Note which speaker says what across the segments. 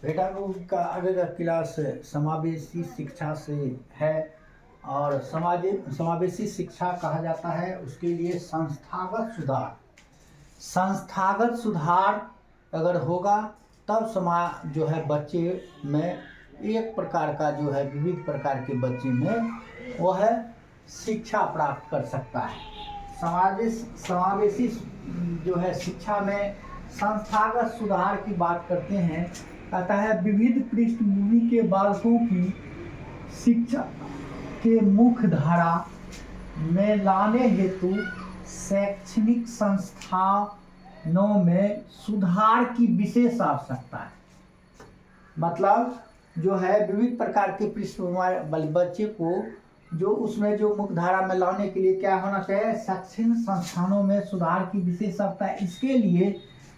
Speaker 1: बेटा को का आगे का क्लास समावेशी शिक्षा से है। और समावेशी शिक्षा कहा जाता है उसके लिए संस्थागत सुधार अगर होगा तब समाज जो है बच्चे में एक प्रकार का जो है विविध प्रकार के बच्चे में वह शिक्षा प्राप्त कर सकता है। समावेशी जो है शिक्षा में संस्थागत सुधार की बात करते हैं। कहता है विविध पृष्ठभूमि के बालकों की शिक्षा के मुख्य धारा में लाने हेतु शैक्षणिक संस्थानों में सुधार की विशेष आवश्यकता है। मतलब जो है विविध प्रकार के पृष्ठभूमि बच्चे को जो उसमें जो मुख्य धारा में लाने के लिए क्या होना चाहिए, शैक्षणिक संस्थानों में सुधार की विशेष आवश्यकता है। इसके लिए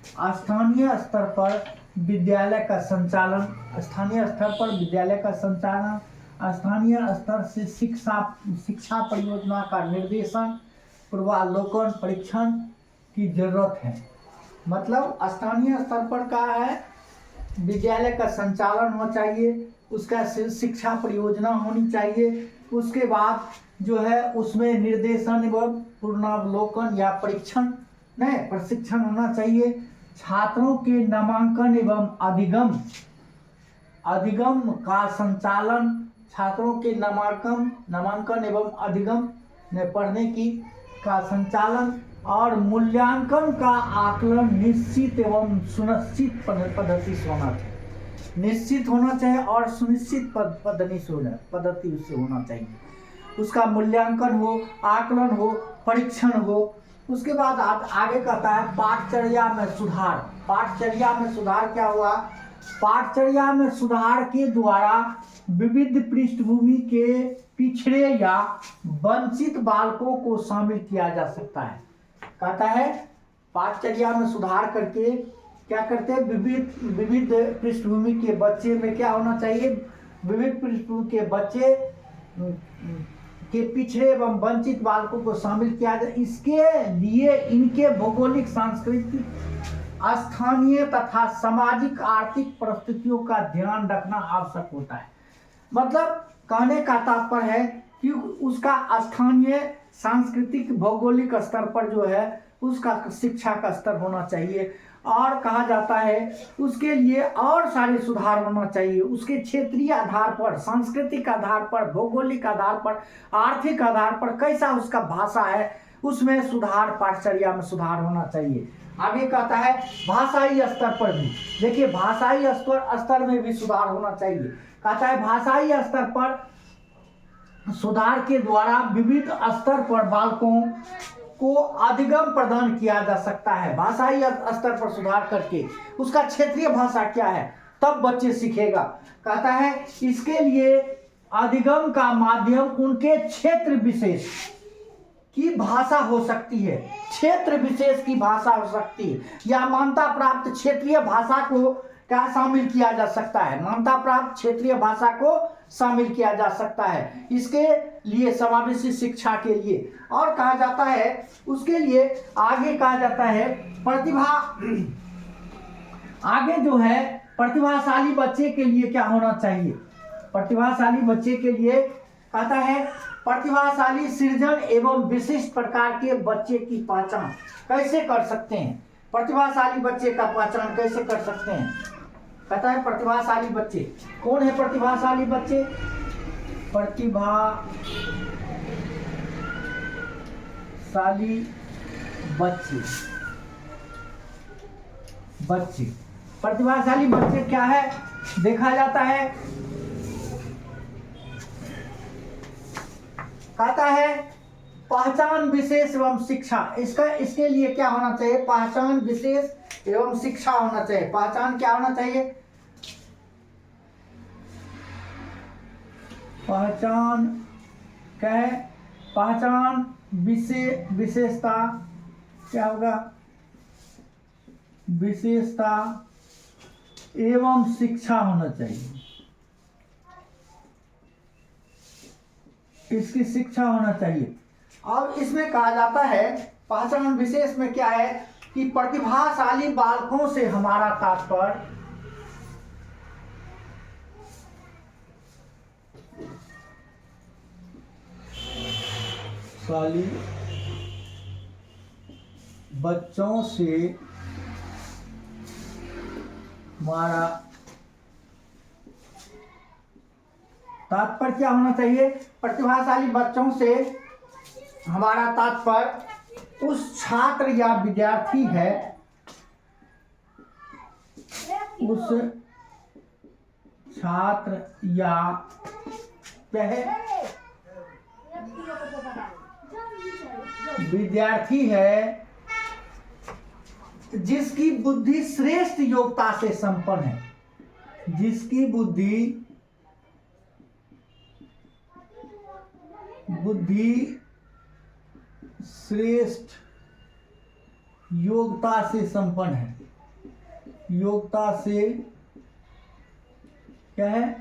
Speaker 1: स्थानीय स्तर पर विद्यालय का संचालन, स्थानीय स्तर से शिक्षा परियोजना का निर्देशन, पूर्वावलोकन, परीक्षण की जरूरत है। मतलब स्थानीय स्तर पर क्या है, विद्यालय का संचालन होना चाहिए, उसका शिक्षा परियोजना होनी चाहिए। उसके बाद जो है उसमें निर्देशन एवं पूर्वावलोकन या प्रशिक्षण होना चाहिए। छात्रों के नामांकन एवं अधिगम का संचालन, छात्रों के नामांकन एवं अधिगम में पढ़ने की का संचालन और मूल्यांकन का आकलन निश्चित एवं सुनिश्चित पद्धति से होना चाहिए। निश्चित होना चाहिए और सुनिश्चित पद्धति से होना चाहिए। उसका मूल्यांकन हो, आकलन हो, परीक्षण हो। उसके बाद आगे कहता है पाठचर्या में सुधार। पाठचर्या में सुधार क्या हुआ, पाठचर्या में सुधार के द्वारा विविध पृष्ठभूमि के पिछड़े या वंचित बालकों को शामिल किया जा सकता है। कहता है पाठचर्या में सुधार करके क्या करते हैं, विविध पृष्ठभूमि के बच्चे में क्या होना चाहिए, विविध पृष्ठभूमि के बच्चे के पिछड़े एवं वंचित बालकों को शामिल किया जाए। इसके लिए इनके भौगोलिक, सांस्कृतिक, स्थानीय तथा सामाजिक आर्थिक परिस्थितियों का ध्यान रखना आवश्यक होता है। मतलब कहने का तात्पर्य है कि उसका स्थानीय, सांस्कृतिक, भौगोलिक स्तर पर जो है उसका शिक्षा का स्तर होना चाहिए। और कहा जाता है उसके लिए और सारे सुधार होना चाहिए। उसके क्षेत्रीय आधार पर, सांस्कृतिक आधार पर, भौगोलिक आधार पर, आर्थिक आधार पर कैसा उसका भाषा है उसमें सुधार, पाठचर्या में सुधार होना चाहिए। आगे कहता है भाषाई स्तर पर भी, देखिए भाषाई स्तर में भी सुधार होना चाहिए। कहता है भाषाई स्तर पर सुधार के द्वारा विविध स्तर पर बालकों को अधिगम प्रदान किया जा सकता है। भाषाई स्तर पर सुधार करके उसका क्षेत्रीय भाषा क्या है तब बच्चे सीखेगा। कहता है इसके लिए अधिगम का माध्यम उनके क्षेत्र विशेष की भाषा हो सकती है, क्षेत्र विशेष की भाषा हो सकती है, या मान्यता प्राप्त क्षेत्रीय भाषा को क्या शामिल किया जा सकता है, मान्यता प्राप्त क्षेत्रीय भाषा को शामिल किया जा सकता है। इसके लिए समावेशी शिक्षा के लिए और कहा जाता है, उसके लिए आगे कहा जाता है आगे जो है प्रतिभाशाली बच्चे के लिए क्या होना चाहिए। प्रतिभाशाली बच्चे के लिए कहता है प्रतिभाशाली, सृजन एवं विशिष्ट प्रकार के बच्चे की पहचान कैसे कर सकते हैं। प्रतिभाशाली बच्चे का पहचान कैसे कर सकते हैं, कहता है प्रतिभाशाली बच्चे कौन है। प्रतिभाशाली बच्चे, प्रतिभाशाली प्रतिभाशाली बच्चे क्या है देखा जाता है। कहता है पहचान विशेष एवं शिक्षा, इसके लिए क्या होना चाहिए, पहचान विशेष एवं शिक्षा होना चाहिए। पहचान क्या होना चाहिए, पहचान क्या है, पहचान विशेषता क्या होगा, विशेषता एवं शिक्षा होना चाहिए। इसकी शिक्षा होना चाहिए। और इसमें कहा जाता है पहचान विशेष में क्या है कि प्रतिभाशाली बालकों से हमारा तात्पर्य साली बच्चों से हमारा तात्पर्य क्या होना चाहिए? प्रतिभाशाली बच्चों से हमारा तात्पर्य उस छात्र या विद्यार्थी है, उस छात्र या वह विद्यार्थी है जिसकी बुद्धि श्रेष्ठ योग्यता से संपन्न है, जिसकी बुद्धि श्रेष्ठ योग्यता से संपन्न है, योग्यता से क्या है?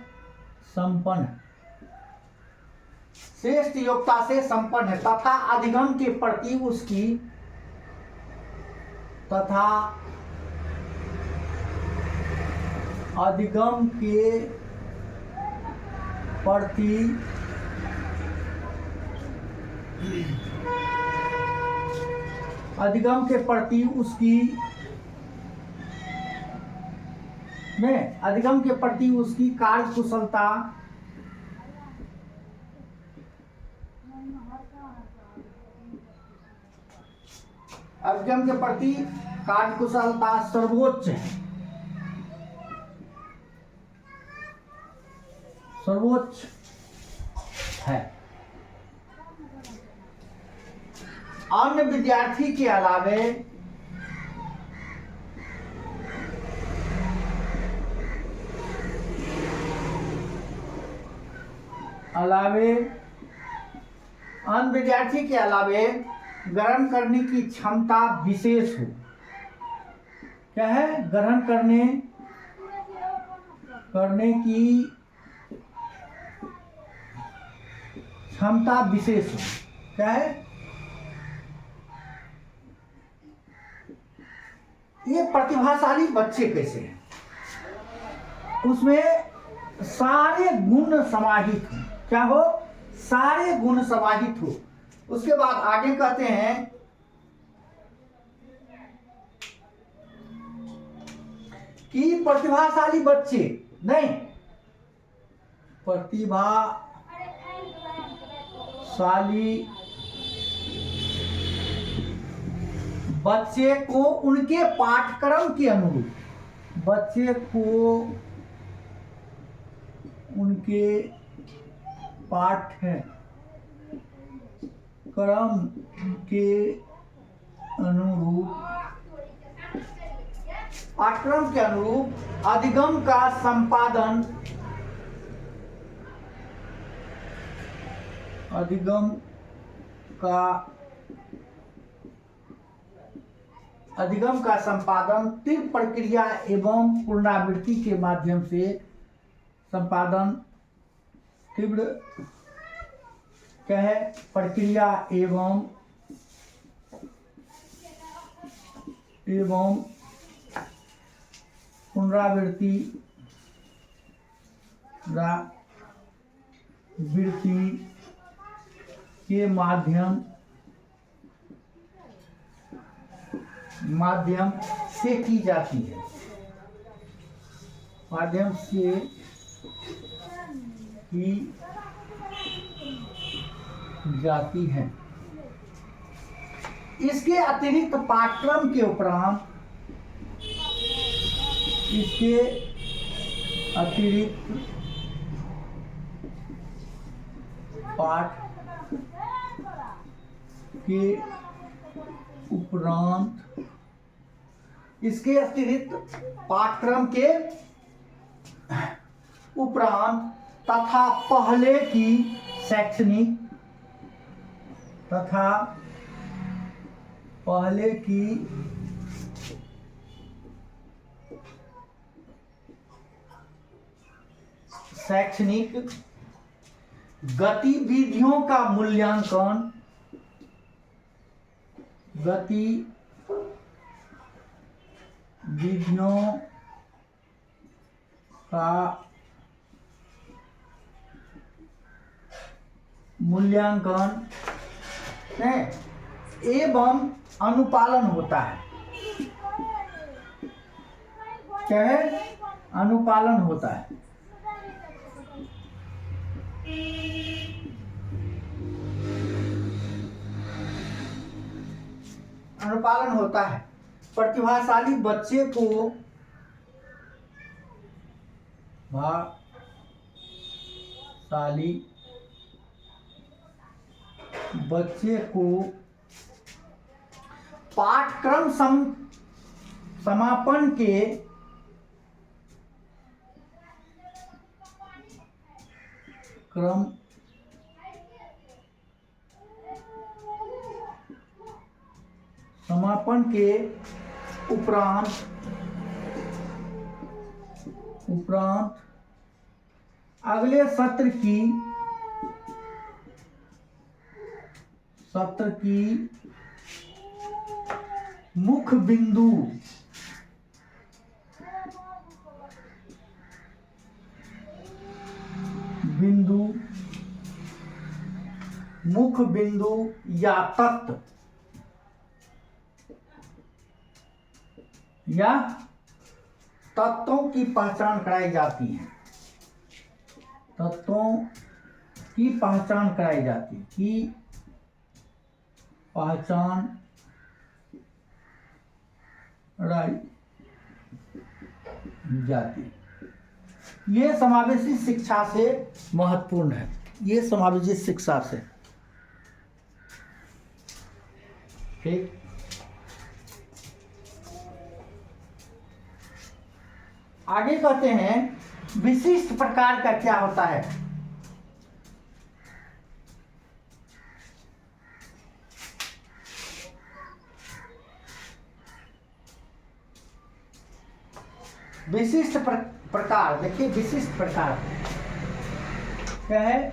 Speaker 1: संपन्न है, श्रेष्ठ योग्यता से संपन्न है तथा अधिगम के प्रति उसकी अधिगम के प्रति उसकी कार्यकुशलता सर्वोच्च है। अन्य विद्यार्थी के अलावे ग्रहण करने की क्षमता विशेष हो। क्या है? ग्रहण करने की क्षमता विशेष हो। क्या है? ये प्रतिभाशाली बच्चे कैसे हैं? उसमें सारे गुण समाहित हो। क्या हो? सारे गुण समाहित हो। उसके बाद आगे कहते हैं कि प्रतिभाशाली बच्चे नहीं, प्रतिभाशाली बच्चे को उनके पाठ्यक्रम के अनुरूप, बच्चे को उनके पाठ्यक्रम के अनुरूप अधिगम का संपादन तीव्र प्रक्रिया एवं पुनरावृत्ति के माध्यम से तीव्र क्या है? प्रक्रिया एवं पुनरावृत्ति के माध्यम से की जाती है, इसके अतिरिक्त पाठ्यक्रम के उपरांत पाठ्यक्रम के उपरांत तथा पहले की शैक्षणिक गतिविधियों का मूल्यांकन एवं अनुपालन होता है। क्या है? अनुपालन होता है। अनुपालन होता है। प्रतिभाशाली बच्चे को पाठ्यक्रम समापन के क्रम समापन के उपरांत अगले सत्र की मुख्य बिंदु या तत्वों की पहचान कराई जाती है। ये समावेशी शिक्षा से महत्वपूर्ण है। ये समावेशी शिक्षा से ठीक। आगे कहते हैं विशिष्ट प्रकार का क्या होता है। विशिष्ट प्रकार, देखिए विशिष्ट प्रकार क्या है?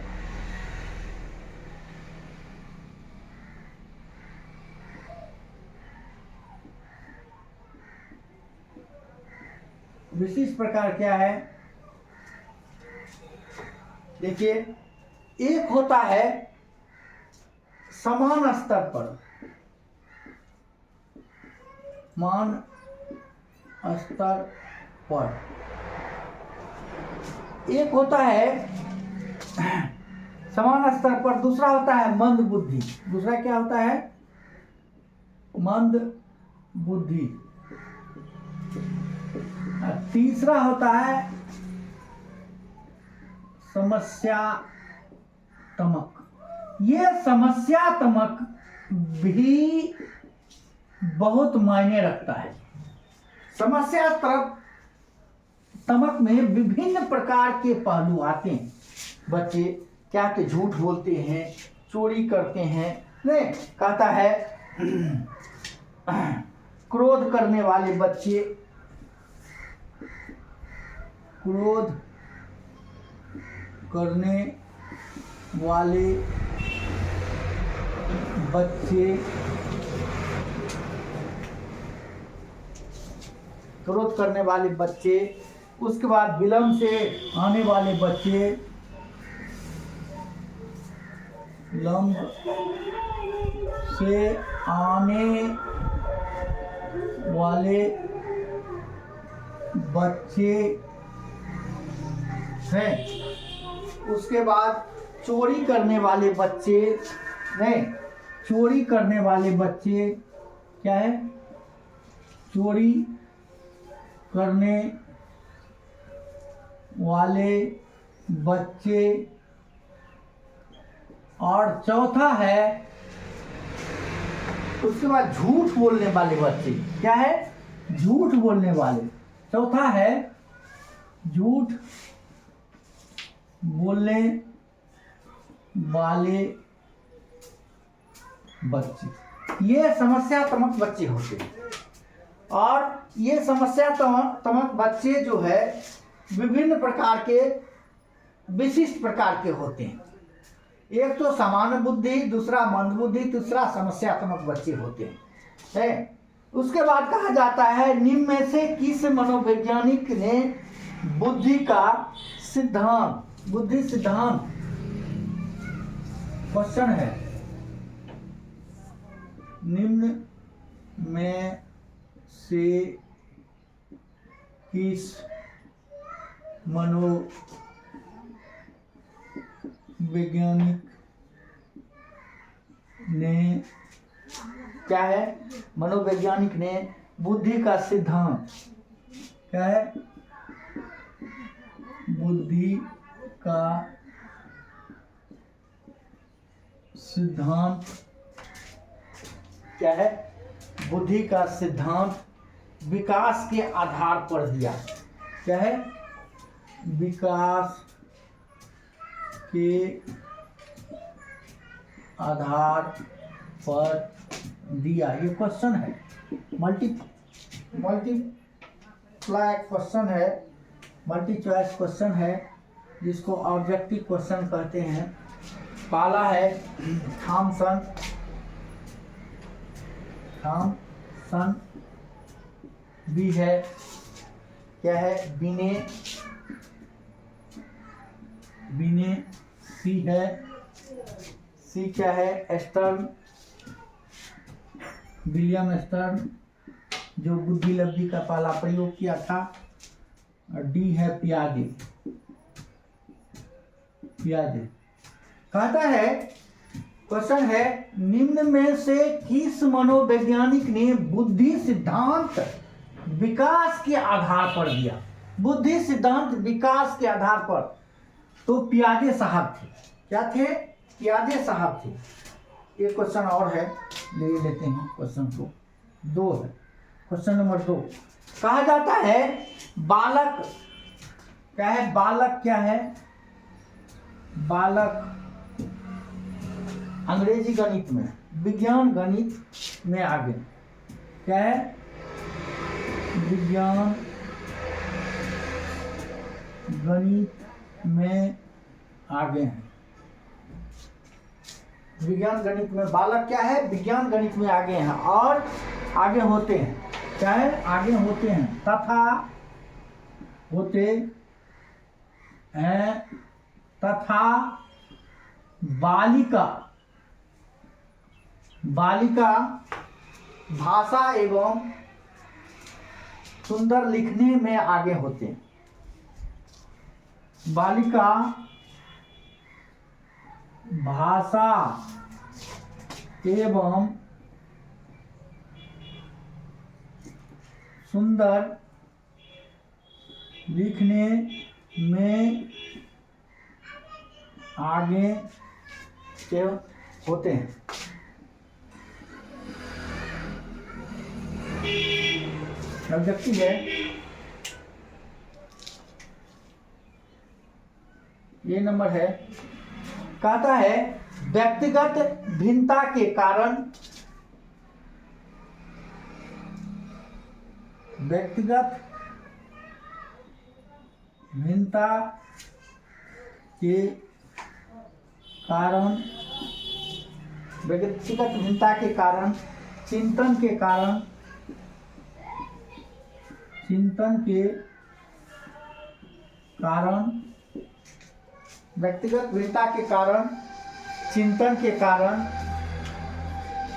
Speaker 1: विशिष्ट प्रकार क्या है? देखिए, एक होता है समान स्तर पर, एक होता है समान स्तर पर, दूसरा होता है मंद बुद्धि। दूसरा क्या होता है? मंद बुद्धि। तीसरा होता है समस्यात्मक। ये समस्यात्मक भी बहुत मायने रखता है। समस्यात्मक में विभिन्न प्रकार के पहलू आते हैं। बच्चे क्या के झूठ बोलते हैं, चोरी करते हैं, नहीं कहता है क्रोध करने वाले बच्चे, क्रोध करने वाले बच्चे, उसके बाद विलंब से आने वाले बच्चे, विलंब से आने वाले बच्चे हैं। उसके बाद चोरी करने वाले बच्चे, नहीं चोरी करने वाले बच्चे क्या है? चोरी करने वाले बच्चे। और चौथा है उसके बाद झूठ बोलने वाले बच्चे। क्या है? झूठ बोलने वाले। चौथा है झूठ बोलने वाले बच्चे। ये समस्यात्मक बच्चे होते हैं। और ये समस्यात्मक बच्चे जो है विभिन्न प्रकार के, विशिष्ट प्रकार के होते हैं। एक तो समान बुद्धि, दूसरा मंद बुद्धि, तीसरा समस्यात्मक बच्चे होते हैं। उसके बाद कहा जाता है निम्न में से किस मनोवैज्ञानिक ने बुद्धि सिद्धांत क्वेश्चन है, निम्न में से किस मनोवैज्ञानिक ने क्या है, मनोवैज्ञानिक ने बुद्धि का सिद्धांत, क्या है, बुद्धि का सिद्धांत, क्या है, बुद्धि का सिद्धांत विकास के आधार पर दिया। क्या है, विकास के आधार पर दिया। ये क्वेश्चन है, मल्टीप्लाई क्वेश्चन है, मल्टी चॉइस क्वेश्चन है, जिसको ऑब्जेक्टिव क्वेश्चन कहते हैं। पहला है थॉमसन, बी है क्या है, बिने, सी है, सी क्या है, एस्टर्न, विलियम एस्टर्न, जो बुद्धि लब्धि का पहला प्रयोग किया था। और डी है पियाजे। कहता है, क्वेश्चन है, निम्न में से किस मनोवैज्ञानिक ने बुद्धि सिद्धांत विकास के आधार पर दिया? बुद्धि सिद्धांत विकास के आधार पर तो पियाजे साहब थे। क्या थे? पियाजे साहब थे। एक क्वेश्चन और है, ले लेते हैं क्वेश्चन को, 2 है। क्वेश्चन नंबर 2, कहा जाता है बालक, क्या है, बालक क्या है, बालक अंग्रेजी गणित में, विज्ञान गणित में आगे, क्या है, विज्ञान गणित में आगे हैं। विज्ञान गणित में बालक क्या है, विज्ञान गणित में आगे हैं और आगे होते हैं। क्या है, आगे होते हैं तथा होते हैं तथा बालिका भाषा एवं सुंदर लिखने में आगे होते हैं। बालिका भाषा एवं सुंदर लिखने में आगे के होते हैं। ऑब्जेक्टिव है, ये नंबर है। कहता है व्यक्तिगत भिन्नता के कारण, व्यक्तिगत भिन्नता के कारण, व्यक्तिगत भिन्नता के कारण, चिंतन के कारण, व्यक्तिगत भिन्नता के कारण, चिंतन के कारण,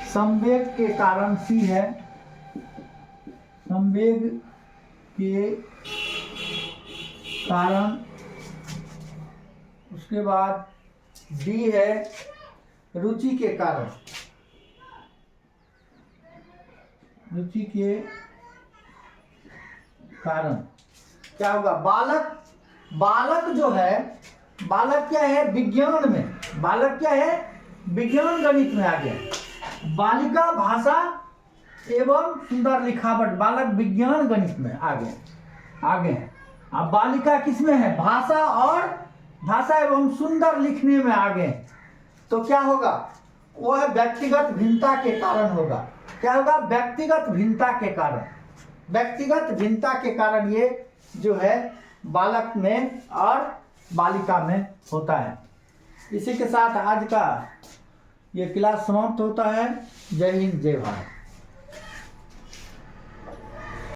Speaker 1: संवेग के कारण, सी है, संवेग के कारण। उसके बाद डी है रुचि के कारण, रुचि के कारण। क्या होगा, बालक जो है, बालक क्या है, विज्ञान में, बालक क्या है, विज्ञान गणित में आ गया। बालिका भाषा एवं सुंदर लिखावट, बालक विज्ञान गणित में आगे है। अब बालिका किसमें है, भाषा और भाषा एवं सुंदर लिखने में आगे। तो क्या होगा, वह व्यक्तिगत भिन्नता के कारण होगा। क्या होगा, व्यक्तिगत भिन्नता के कारण, व्यक्तिगत भिन्नता के कारण ये जो है बालक में और बालिका में होता है। इसी के साथ आज का ये क्लास समाप्त होता है। जय हिंद, जय भारत।